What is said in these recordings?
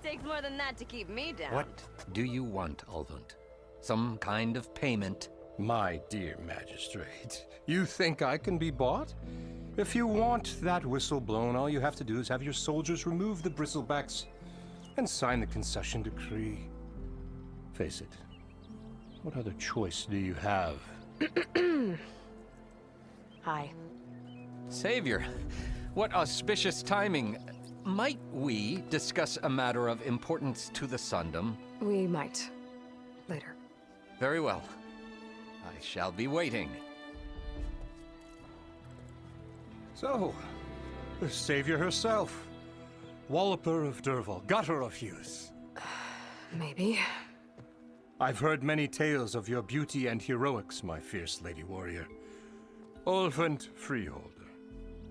takes more than that to keep me down. What do you want, Ulvund? Some kind of payment? My dear magistrate, you think I can be bought? If you want that whistle blown, all you have to do is have your soldiers remove the bristlebacks and sign the concession decree. Face it, what other choice do you have? Hi. Savior, what auspicious timing. Might we discuss a matter of importance to the Sundom? We might. Later. Very well. I shall be waiting. So, the savior herself. Walloper of Derval, gutter of Hughes. Maybe. I've heard many tales of your beauty and heroics, my fierce lady warrior. Ulvund Freeholder,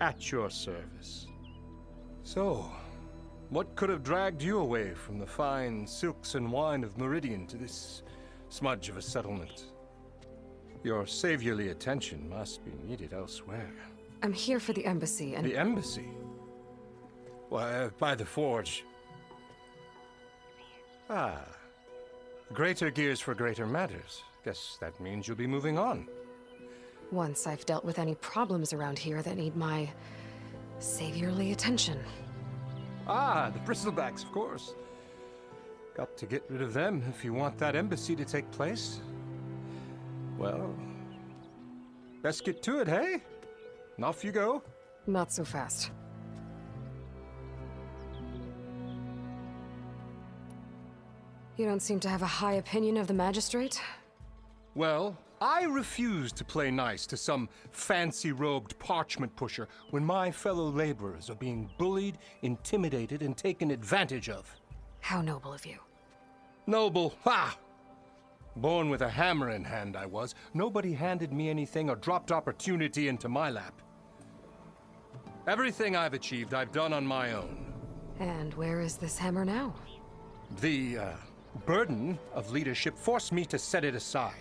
at your service. So, what could have dragged you away from the fine silks and wine of Meridian to this smudge of a settlement? Your saviorly attention must be needed elsewhere. I'm here for the embassy and... The embassy? Why, by the forge. Ah. Greater gears for greater matters. Guess that means you'll be moving on. Once I've dealt with any problems around here that need my saviorly attention. Ah, the bristlebacks, of course. Got to get rid of them if you want that embassy to take place. Well, best get to it, hey? And off you go. Not so fast. You don't seem to have a high opinion of the magistrate? Well, I refuse to play nice to some fancy-robed parchment pusher when my fellow laborers are being bullied, intimidated, and taken advantage of. How noble of you. Noble, ha! Born with a hammer in hand, I was. Nobody handed me anything or dropped opportunity into my lap. Everything I've achieved, I've done on my own. And where is this hammer now? The, burden of leadership forced me to set it aside.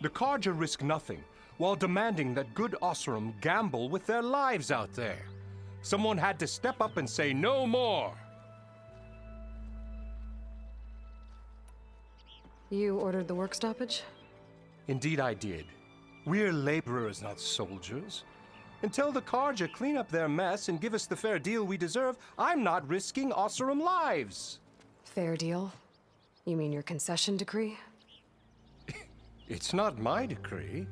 The Carja risk nothing, while demanding that good Osseram gamble with their lives out there. Someone had to step up and say no more. You ordered the work stoppage? Indeed I did. We're laborers, not soldiers. Until the Carja clean up their mess and give us the fair deal we deserve, I'm not risking Osseram lives. Fair deal? You mean your concession decree? It's not my decree.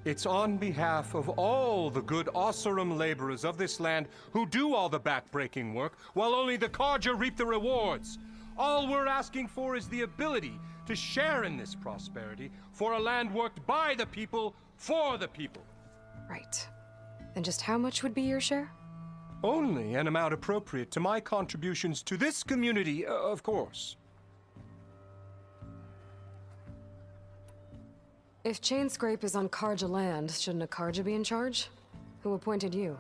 It's on behalf of all the good Osseram laborers of this land who do all the back-breaking work, while only the Carja reap the rewards. All we're asking for is the ability to share in this prosperity for a land worked by the people, for the people. Right. Then just how much would be your share? Only an amount appropriate to my contributions to this community, of course. If Chainscrape is on Carja land, shouldn't a Carja be in charge? Who appointed you?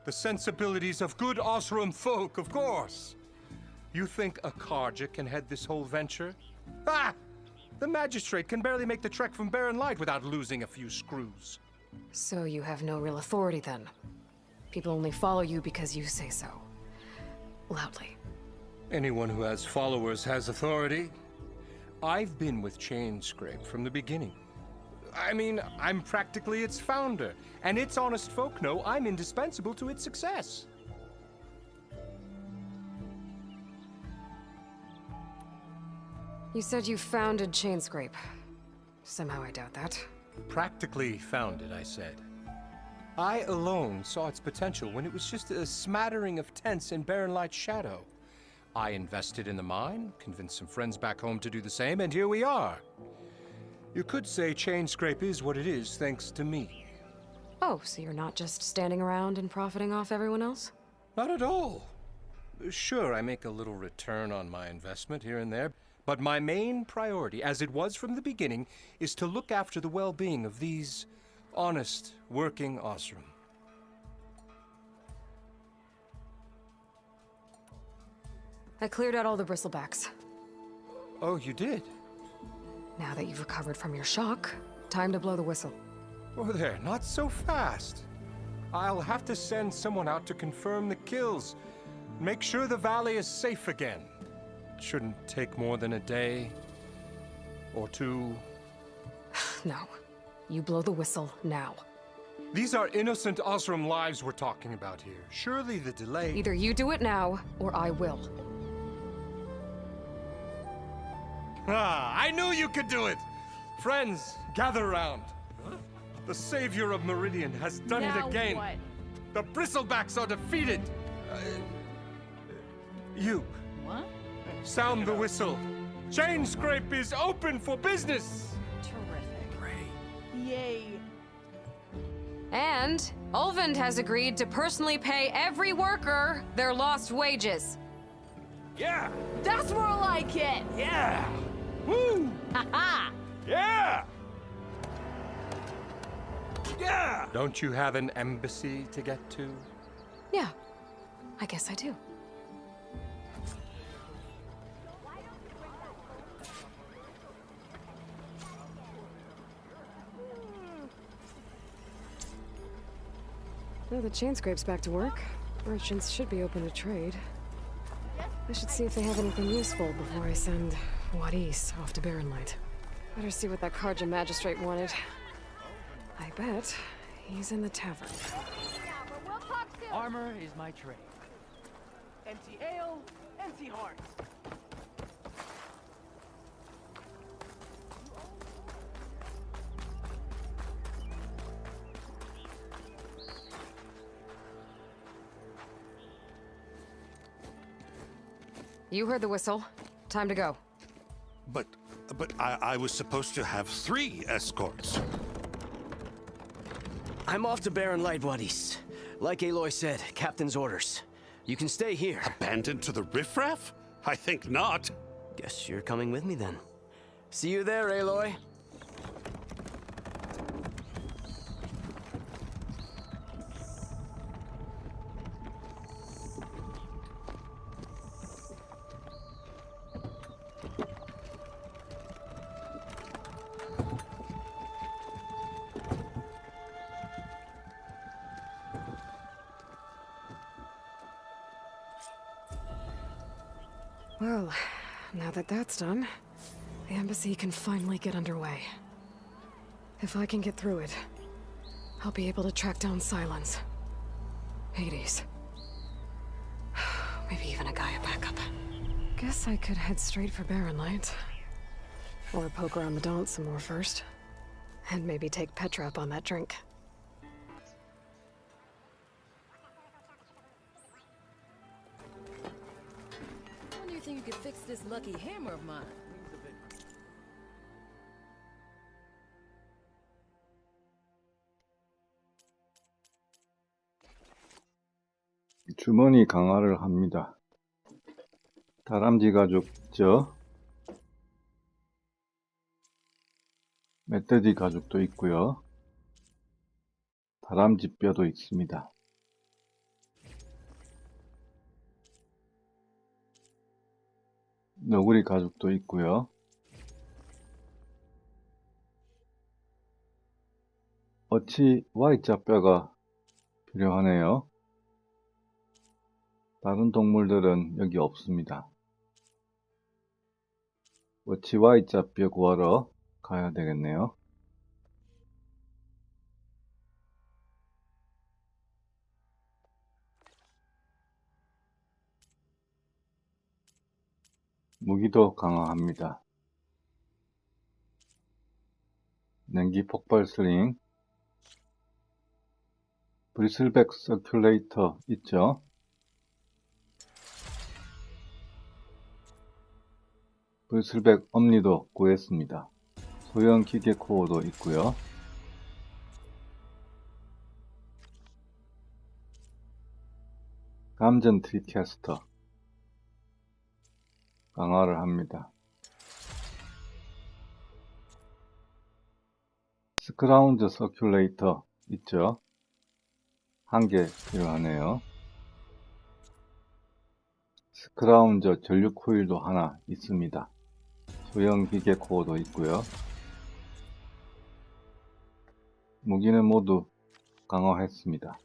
The sensibilities of good Osseram folk, of course. You think a Carja can head this whole venture? Ah! The magistrate can barely make the trek from Barren Light without losing a few screws. So you have no real authority then? People only follow you because you say so. Loudly. Anyone who has followers has authority. I've been with Chainscrape from the beginning. I mean, I'm practically its founder, and its honest folk know I'm indispensable to its success. You said you founded Chainscrape. Somehow I doubt that. Practically founded, I said. I alone saw its potential when it was just a smattering of tents in Barren Light's shadow. I invested in the mine, convinced some friends back home to do the same, and here we are. You could say Chainscrape is what it is thanks to me. Oh, so you're not just standing around and profiting off everyone else? Not at all. Sure, I make a little return on my investment here and there, but my main priority, as it was from the beginning, is to look after the well-being of these honest, working Osseram. I cleared out all the bristlebacks. Oh, you did? Now that you've recovered from your shock, time to blow the whistle. Oh, there, not so fast. I'll have to send someone out to confirm the kills. Make sure the valley is safe again. shouldn't take more than a day or two. No. You blow the whistle now. These are innocent Osram lives we're talking about here. Surely the delay... Either you do it now, or I will. Ah, I knew you could do it! Friends, gather round. The savior of Meridian has done it again. What? The bristlebacks are defeated. You. What? Sound the whistle. Chain Scrape is open for business. Terrific. Yay. And Ulvund has agreed to personally pay every worker their lost wages. Yeah! That's more like it. Yeah! Woo! Ha Yeah! Yeah! Don't you have an embassy to get to? Yeah, I guess I do. Well, the chain scrape's back to work. Merchants should be open to trade. I should see if they have anything useful before I send Wadis off to Barrenlight. Better see what that Karja magistrate wanted. I bet he's in the tavern. Armor is my trade. Empty ale, empty heart. You heard the whistle. Time to go. But I was supposed to have 3 escorts. I'm off to Baron Lightwaddies. Like Aloy said, captain's orders. You can stay here. Abandoned to the riffraff? I think not. Guess you're coming with me then. See you there, Aloy. Well, now that that's done, the embassy can finally get underway. If I can get through it, I'll be able to track down Silence, Hades, maybe even a Gaia backup. Guess I could head straight for Barrenlight. Or poke around the Daunt some more first. And maybe take Petra up on that drink. When do you think you could fix this lucky hammer of mine? 주머니 강화를 합니다. 다람쥐 가죽 있죠? 멧돼지 가죽도 있고요. 다람쥐 뼈도 있습니다. 너구리 가죽도 있고요. 어치 Y자 뼈가 필요하네요. 다른 동물들은 여기 없습니다. 어치 Y자 뼈 구하러 가야 되겠네요. 무기도 강화합니다. 냉기 폭발 슬링, 브리슬백 서큘레이터 있죠? 브리슬백 엄니도 구했습니다. 소형 기계 코어도 있고요. 감전 트리캐스터 강화를 합니다. 스크라운드 서큘레이터 있죠? 한 개 필요하네요. 스크라운드 전류 코일도 하나 있습니다. 소형 기계 코어도 있고요. 무기는 모두 강화했습니다.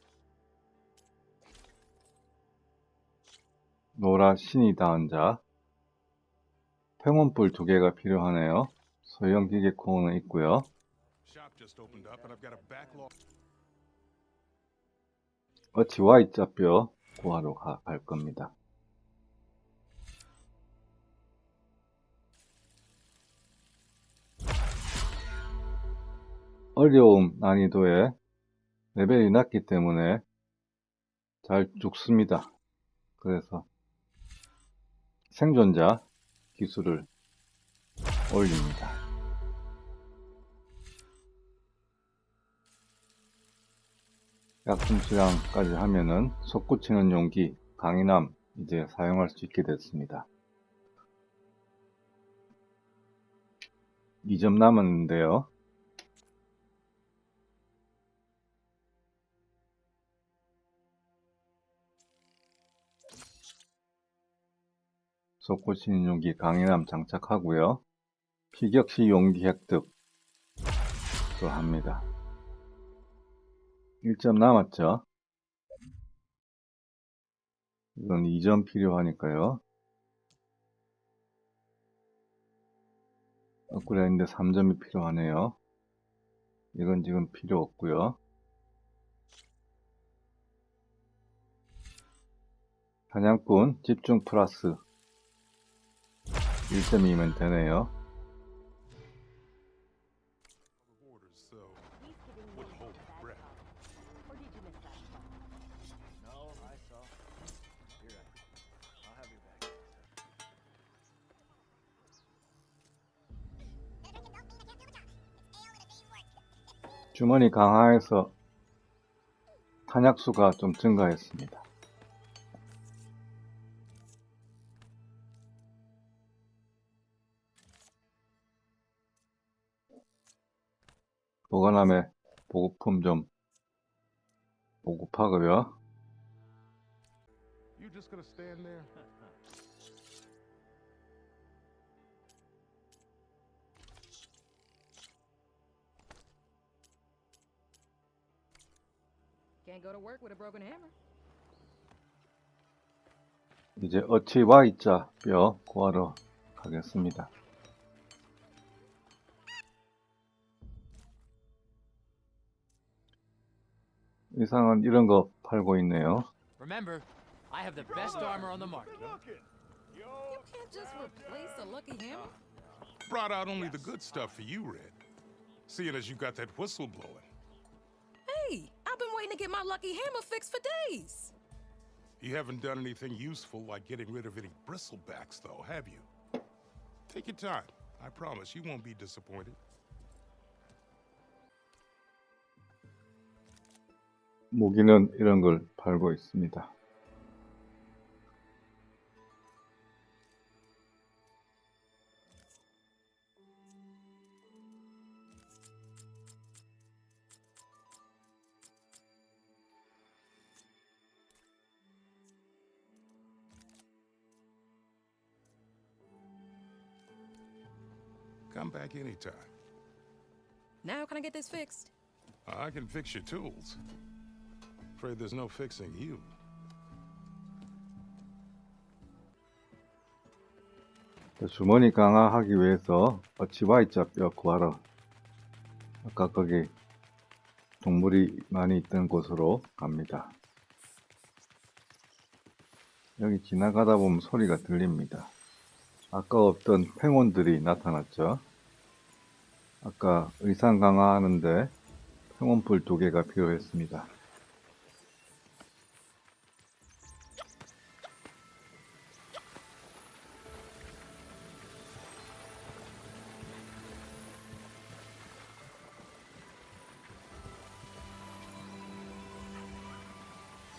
노라 신이 닿은 자, 팽원불 2개가 필요하네요. 소형 기계 코어는 있고요. Shop just opened up and I've got a backlog. 어치 Y자뼈 구하러 갈 겁니다. 어려움 난이도에 레벨이 낮기 때문에 잘 죽습니다. 그래서 생존자 기술을 올립니다. 약품 수량까지 하면은 솟구치는 용기 강인함 이제 사용할 수 있게 됐습니다. 2점 남았는데요. 솟구치는 용기 강인함 장착하고요. 피격시 용기 획득도 합니다. 1점 남았죠. 이건 2점 필요하니까요. 업그레이드인데 3점이 필요하네요. 이건 지금 필요 없고요. 사냥꾼 집중 플러스 1점이면 되네요. Orders, so wouldn't hold my breath. No, I saw. You're right. I'll have your back. 주머니 강화해서 탄약수가 좀 증가했습니다. 보관함에 보급품 좀 보급하고요. You just gonna stand there? Can't go to work with a broken hammer. 이제 어치 Y자 뼈 구하러 가겠습니다. 이상은 이런 거 팔고 있네요. Remember, I have the best armor on the market. You can't just replace a lucky hammer. Brought out only the good stuff for you, Red. Seeing as you got that whistle blowing. Hey, I've been waiting to get my lucky hammer fixed for days. You haven't done anything useful like getting rid of any bristlebacks, though, have you? Take your time. I promise you won't be disappointed. 무기는 이런 걸 팔고 있습니다. Come back anytime. Now can I get this fixed? I can fix your tools. Afraid there's no fixing you. 주머니 강화하기 위해서 어치 Y자 뼈 구하러 아까 거기 동물이 많이 있던 곳으로 갑니다. 여기 지나가다 보면 소리가 들립니다. 아까 없던 팽원들이 나타났죠. 아까 의상 강화하는데 팽원불 2개가 필요했습니다.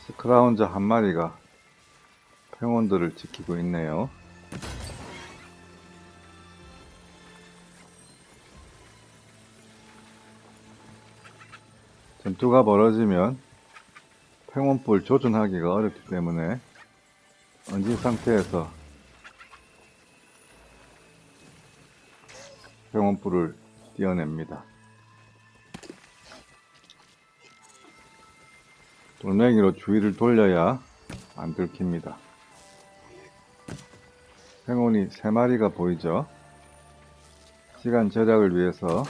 스크라운저 한 마리가 팽원들을 지키고 있네요. 전투가 벌어지면 팽원불 조준하기가 어렵기 때문에 언진 상태에서 팽원불을 띄어냅니다. 돌멩이로 주위를 돌려야 안 들킵니다. 팽온이 3마리가 보이죠? 시간 절약을 위해서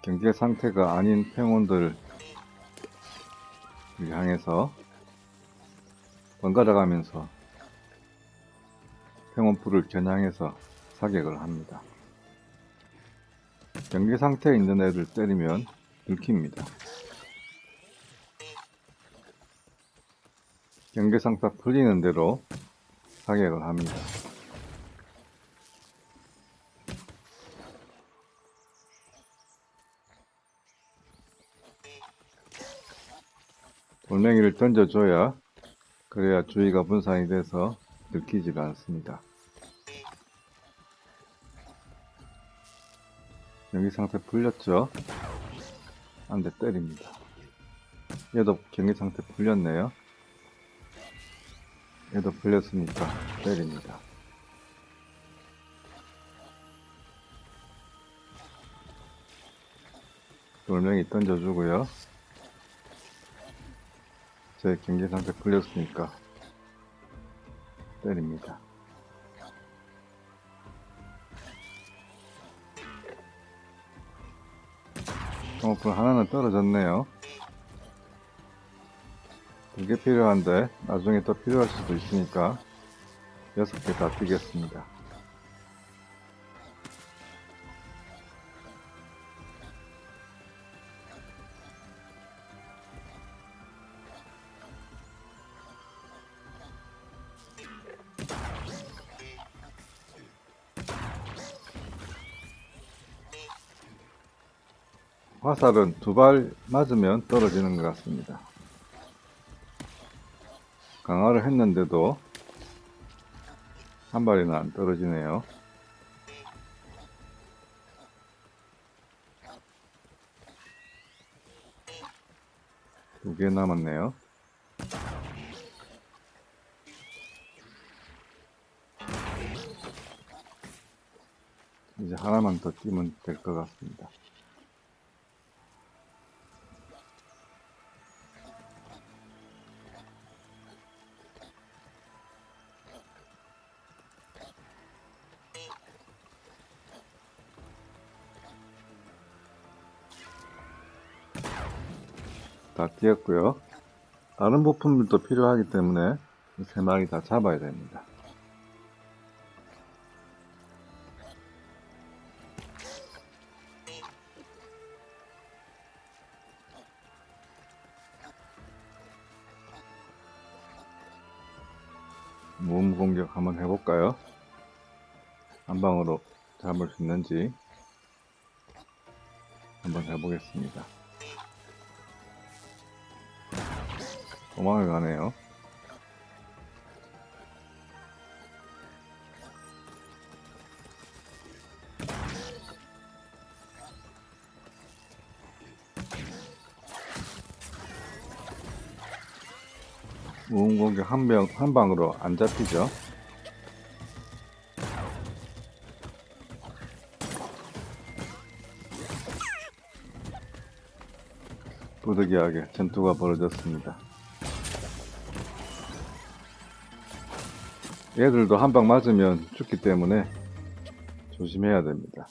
경계 상태가 아닌 팽온들을 향해서 번갈아 가면서 팽온풀을 겨냥해서 사격을 합니다. 경계 상태에 있는 애를 때리면 들킵니다. 경계 상태 풀리는 대로 사격을 합니다. 돌멩이를 던져줘야 그래야 주의가 분산이 돼서 들키지가 않습니다. 경계 상태 풀렸죠? 한 대 때립니다. 얘도 경계 상태 풀렸네요. 얘도 풀렸으니까 때립니다. 돌멩이 던져주고요. 제 경계 상태 풀렸으니까 때립니다. 팽온풀 하나는 떨어졌네요. 2개 필요한데 나중에 더 필요할 수도 있으니까 6개 다 뛰겠습니다. 화살은 2발 맞으면 떨어지는 것 같습니다. 강화를 했는데도 한 발이나 안 떨어지네요. 두 개 남았네요. 이제 하나만 더 뛰면 될 것 같습니다. 다 뛰었고요. 다른 부품들도 필요하기 때문에 이 3마리 다 잡아야 됩니다. 모음 공격 한번 해볼까요? 한 방으로 잡을 수 있는지 한번 해보겠습니다. 도망을 가네요. 모음 공격 한 방으로 안 잡히죠. 부득이하게 전투가 벌어졌습니다. 얘들도 한 방 맞으면 죽기 때문에 조심해야 됩니다.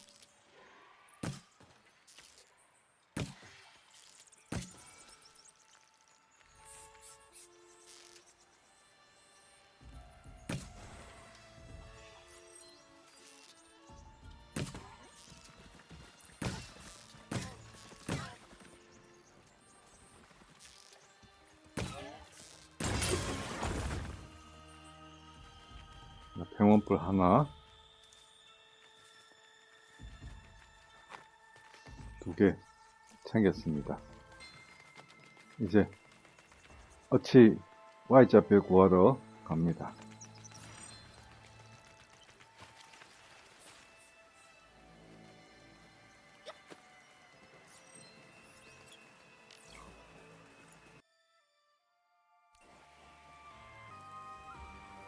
팽온불 하나, 2개 챙겼습니다. 이제 어치 Y자표 구하러 갑니다.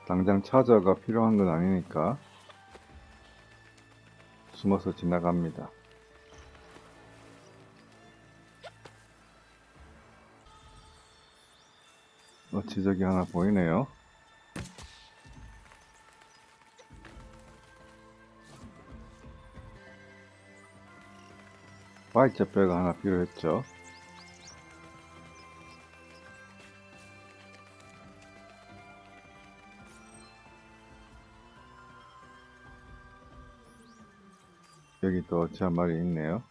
당장 차저가 필요한 건 아니니까 숨어서 지나갑니다. 어치 저기 하나 보이네요. Y자 뼈가 하나 필요했죠. 여기 또 어치 한 마리 있네요.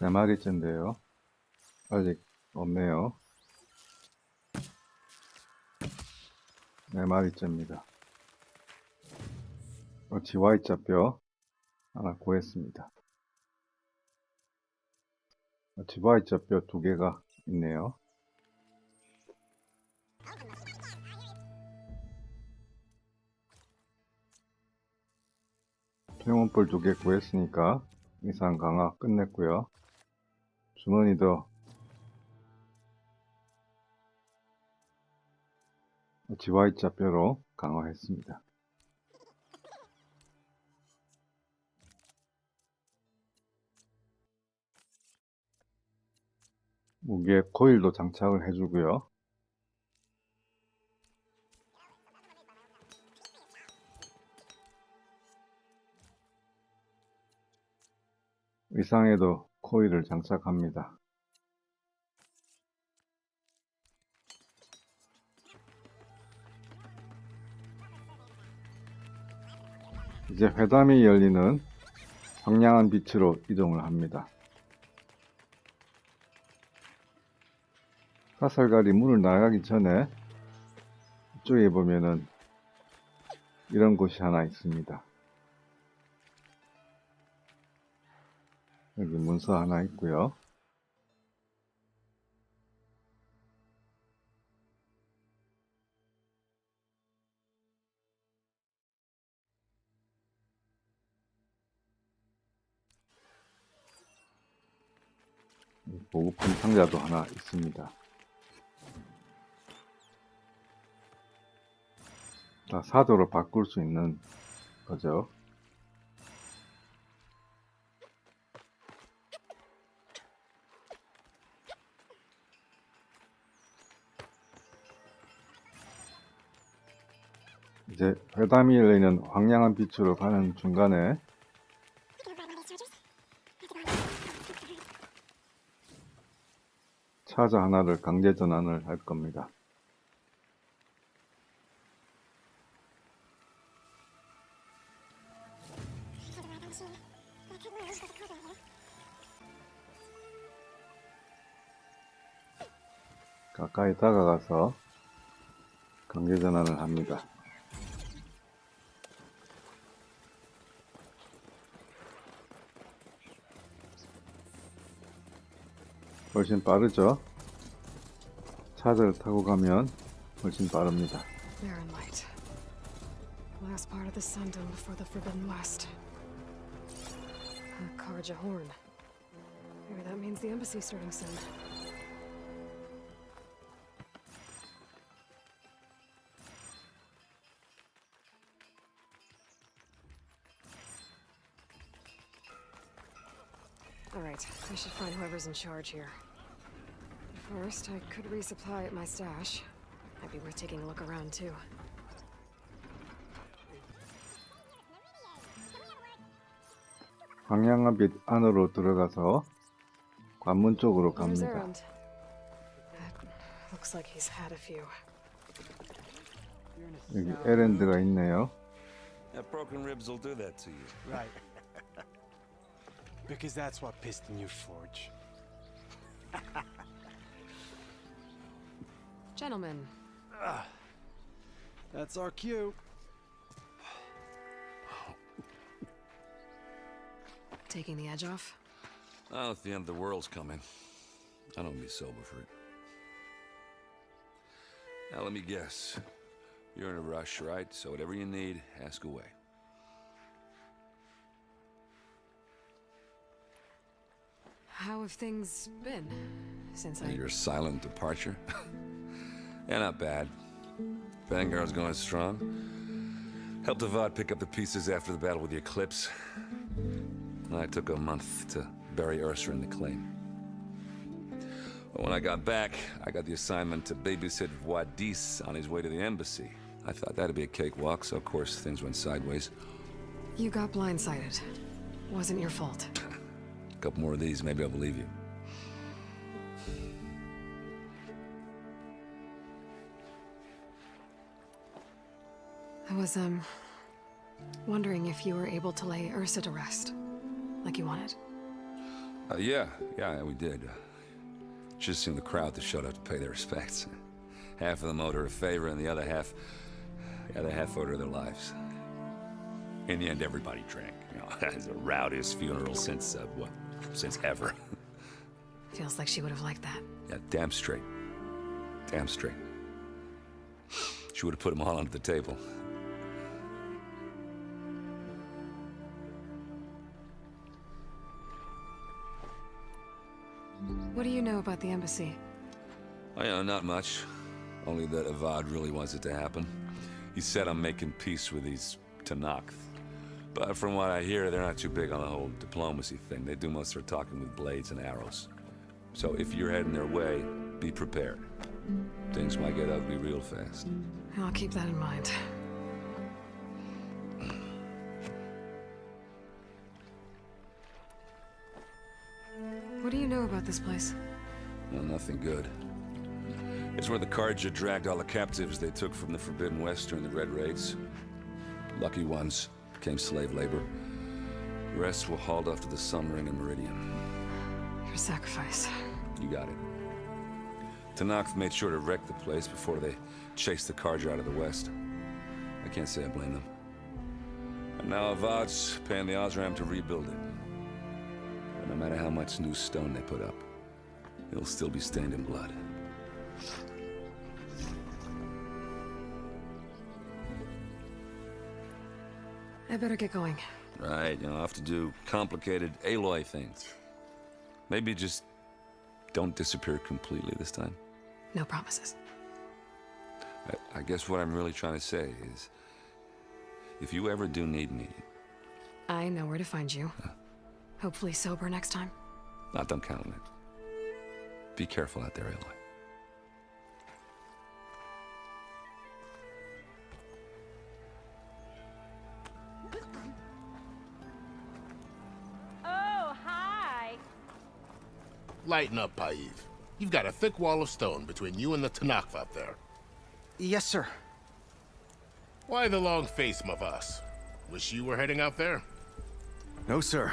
네 마리째인데요. 아직 없네요. 네 마리째입니다. 어치 Y자 뼈 하나 구했습니다. 어치 Y자 뼈 2개가 있네요. 평온볼 2개 구했으니까 이상 강화 끝냈고요. 주머니도 어치 Y자 뼈로 강화했습니다. 무기에 코일도 장착을 해주고요. 의상에도 코일을 장착합니다. 이제 회담이 열리는 황량한 빛으로 이동을 합니다. 사설갈이 문을 나가기 전에 이쪽에 보면은 이런 곳이 하나 있습니다. 여기 문서 하나 있고요. 보급품 상자도 하나 있습니다. 다 사도로 바꿀 수 있는 거죠. 이제 회담이 열리는 황량한 빛으로 가는 중간에 차저 하나를 강제 전환을 할 겁니다. 가까이 다가가서 강제 전환을 합니다. 훨씬 빠르죠? 차저를 타고 가면 훨씬 빠릅니다. Barren light. Last part of the sun dome before the Forbidden West. A Karja horn. Maybe that means the embassy's starting soon. Alright, I should find whoever's in charge here. First, I could resupply at my stash. Might be worth taking a look around, too. 황량한 빛 안으로 들어가서 관문 쪽으로 There's 갑니다. Erend. Looks like he's had a few. 여기 에렌드가 있네요. That broken ribs will do that to you. Right. Because that's what piston you forge. Gentlemen, That's our cue. taking the edge off? Oh, if the end of the world's coming, I don't be sober for it. Now let me guess. You're in a rush, right? So whatever you need, ask away. How have things been since I... Your silent departure? Yeah, not bad. Vanguard's going strong. Helped Avad pick up the pieces after the battle with the Eclipse. I took a month to bury Ursa in the claim. But when I got back, I got the assignment to babysit Wadis on his way to the embassy. I thought that'd be a cakewalk, so of course things went sideways. You got blindsided. Wasn't your fault. A couple more of these, maybe I'll believe you. I was, wondering if you were able to lay Ursa to rest, like you wanted. Yeah, we did. Just seemed the crowd that showed up to pay their respects. Half of them owed her a favor, and the other half owed her their lives. In the end, everybody drank. You know, it's the rowdiest funeral since ever. Feels like she would have liked that. Yeah, damn straight. Damn straight. She would have put them all onto the table. What do you know about the embassy? Not much. Only that Avad really wants it to happen. He said I'm making peace with these Tanakh. But from what I hear, they're not too big on the whole diplomacy thing. They do most of their talking with blades and arrows. So if you're heading their way, be prepared. Things might get ugly real fast. I'll keep that in mind. What do you know about this place? Well, nothing good. It's where the Karja dragged all the captives they took from the Forbidden West during the Red Raids. Lucky ones became slave labor. The rest were hauled off to the Sun Ring and Meridian. Your sacrifice. You got it. Tanakh made sure to wreck the place before they chased the Karja out of the West. I can't say I blame them. And now Avad's paying the Osram to rebuild it. And no matter how much new stone they put up, it'll still be stained in blood. I better get going. Right, I'll have to do complicated Aloy things. Maybe just don't disappear completely this time. No promises. I guess what I'm really trying to say is, if you ever do need me... I know where to find you. Hopefully sober next time. Don't count on it. Be careful out there, Aloy. Oh, hi. Lighten up, Paiv. You've got a thick wall of stone between you and the Tanakh up there. Yes, sir. Why the long face, Mavas? Wish you were heading out there? No, sir.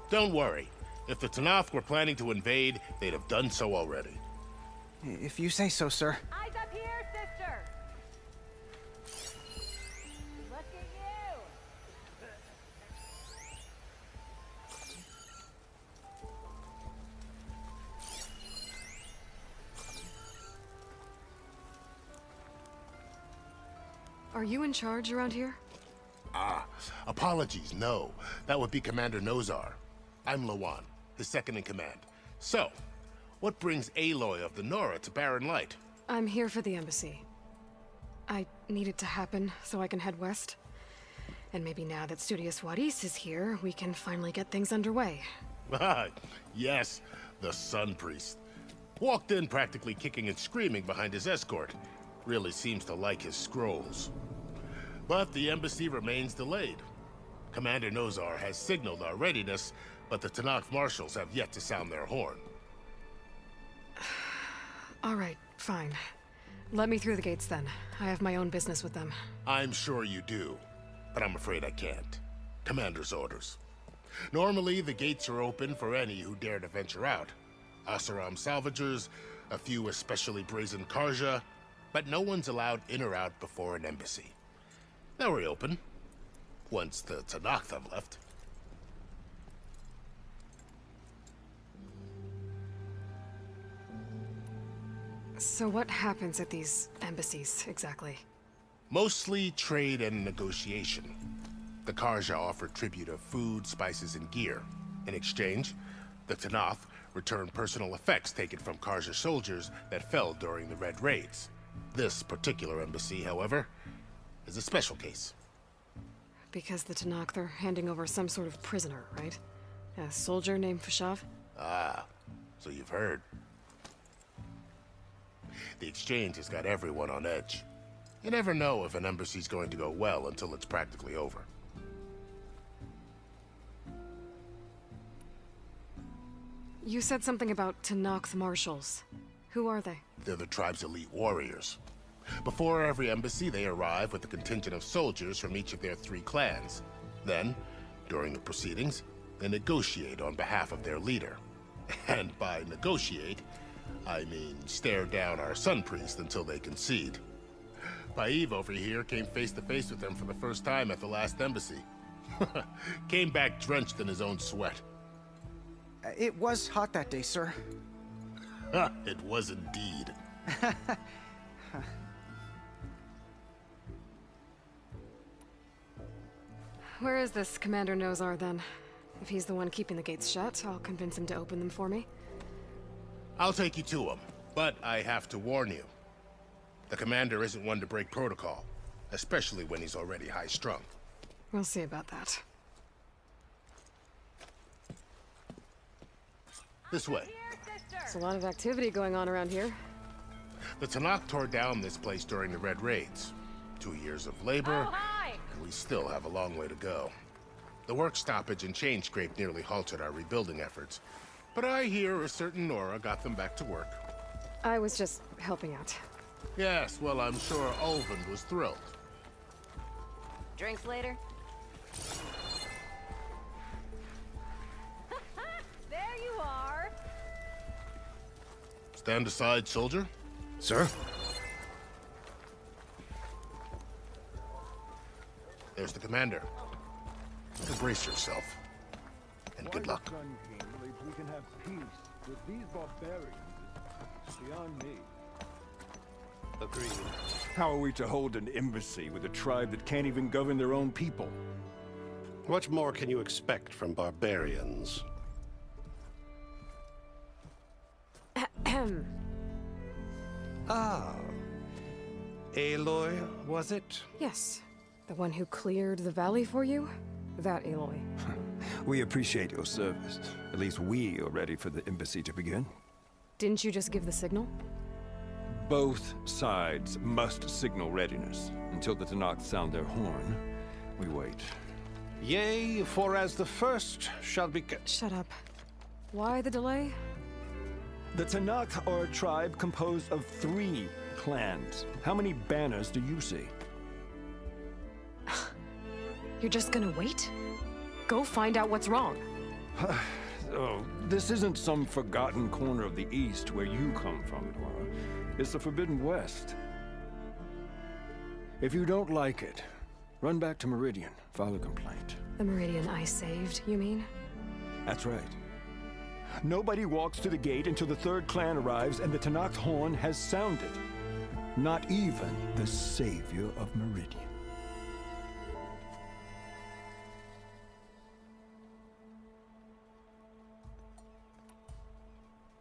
Don't worry. If the Tanakh were planning to invade, they'd have done so already. If you say so, sir. Eyes up here, sister. Look at you. Are you in charge around here? Apologies, no. That would be Commander Nozar. I'm Lawan, his second in command. So, what brings Aloy of the Nora to Barren Light? I'm here for the embassy. I need it to happen so I can head west. And maybe now that Studious Wadis is here, we can finally get things underway. Yes, the Sun Priest. Walked in practically kicking and screaming behind his escort. Really seems to like his scrolls. But the embassy remains delayed. Commander Nozar has signaled our readiness, but the Tanakh marshals have yet to sound their horn. All right, fine. Let me through the gates then. I have my own business with them. I'm sure you do, but I'm afraid I can't. Commander's orders. Normally, the gates are open for any who dare to venture out. Asaram salvagers, a few especially brazen Karja, but no one's allowed in or out before an embassy. They'll reopen, once the Tanakh have left. So what happens at these embassies, exactly? Mostly trade and negotiation. The Karja offer tribute of food, spices, and gear. In exchange, the Tanakh return personal effects taken from Karja soldiers that fell during the Red Raids. This particular embassy, however, is a special case. because the Tanakh, they're handing over some sort of prisoner, right? A soldier named Fashav? Ah, so you've heard. The exchange has got everyone on edge. You never know if an embassy's going to go well until it's practically over. You said something about Tanakh marshals. Who are they? They're the tribe's elite warriors. Before every embassy, they arrive with a contingent of soldiers from each of their 3 clans. Then, during the proceedings, they negotiate on behalf of their leader. And by negotiate, I mean stare down our sun priest until they concede. Paev over here came face to face with them for the first time at the last embassy. Came back drenched in his own sweat. It was hot that day, sir. It was indeed. Where is this Commander Nozar, then? If he's the one keeping the gates shut, I'll convince him to open them for me. I'll take you to him, but I have to warn you. The commander isn't one to break protocol, especially when he's already high-strung. We'll see about that. This way. There's a lot of activity going on around here. The Tanakh tore down this place during the Red Raids. 2 years of labor, and we still have a long way to go. The work stoppage and chain scrape nearly halted our rebuilding efforts, but I hear a certain Nora got them back to work. I was just helping out. Yes, well, I'm sure Ulvund was thrilled. Drinks later? There you are! Stand aside, soldier. Sir? There's the commander. Brace yourself. And good luck. We can have peace with these barbarians is beyond me. Agreed. How are we to hold an embassy with a tribe that can't even govern their own people? What more can you expect from barbarians? Ahem. Ah. Aloy, was it? Yes. The one who cleared the valley for you? That Aloy. We appreciate your service. At least we are ready for the embassy to begin. Didn't you just give the signal? Both sides must signal readiness. Until the Tanakh sound their horn, we wait. Yea, for as the first shall be... Shut up. Why the delay? The Tanakh are a tribe composed of 3 clans. How many banners do you see? You're just gonna wait? Go find out what's wrong. Oh, this isn't some forgotten corner of the East where you come from, Nora. It's the Forbidden West. If you don't like it, run back to Meridian, file a complaint. The Meridian I saved, you mean? That's right. Nobody walks to the gate until the 3rd clan arrives and the Tanakh's horn has sounded. Not even the savior of Meridian.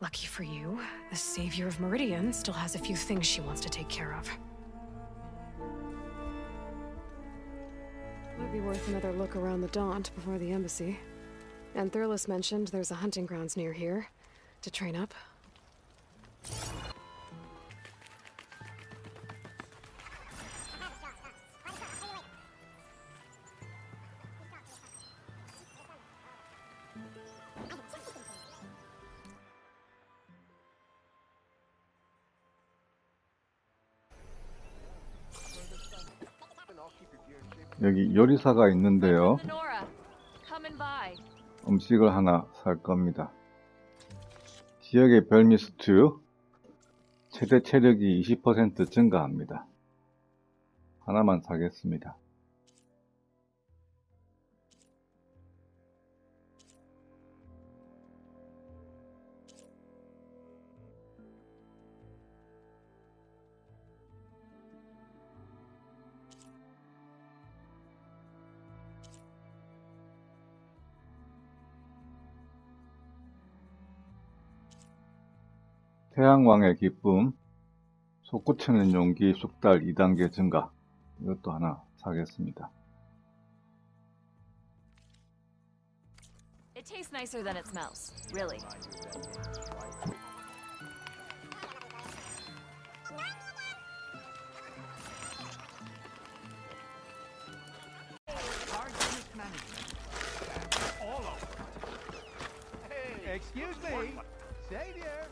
Lucky for you, the savior of Meridian still has a few things she wants to take care of. Might be worth another look around the Daunt before the embassy. And Thurles mentioned there's a hunting grounds near here to train up. 여기 요리사가 있는데요. Nora, coming by. 음식을 하나 살 겁니다. 지역의 별미 스튜, 최대 체력이 20% 증가합니다. 하나만 사겠습니다. 태양왕의 기쁨, 솟구치는 용기 숙달 2단계 증가. 이것도 하나 사겠습니다. tastes nicer than it smells. Really. Excuse me, Savior.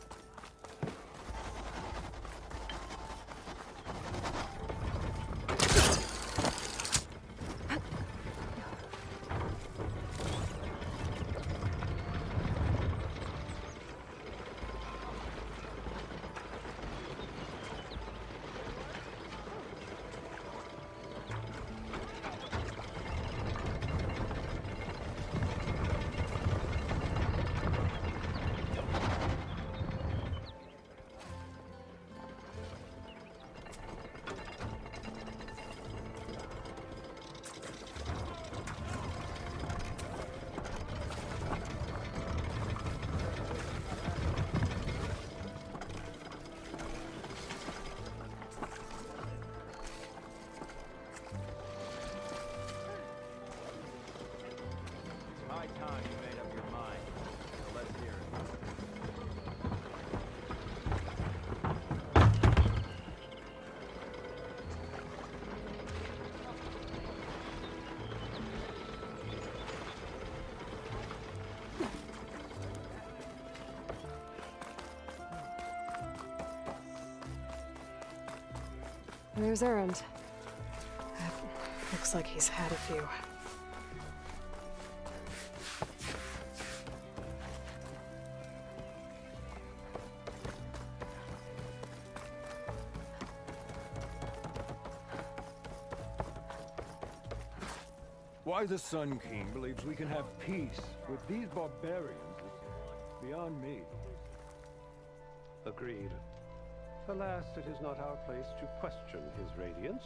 There's Errand. Looks like he's had a few. Why the Sun King believes we can have peace with these barbarians is beyond me. Agreed. Alas, it is not our place to question his radiance.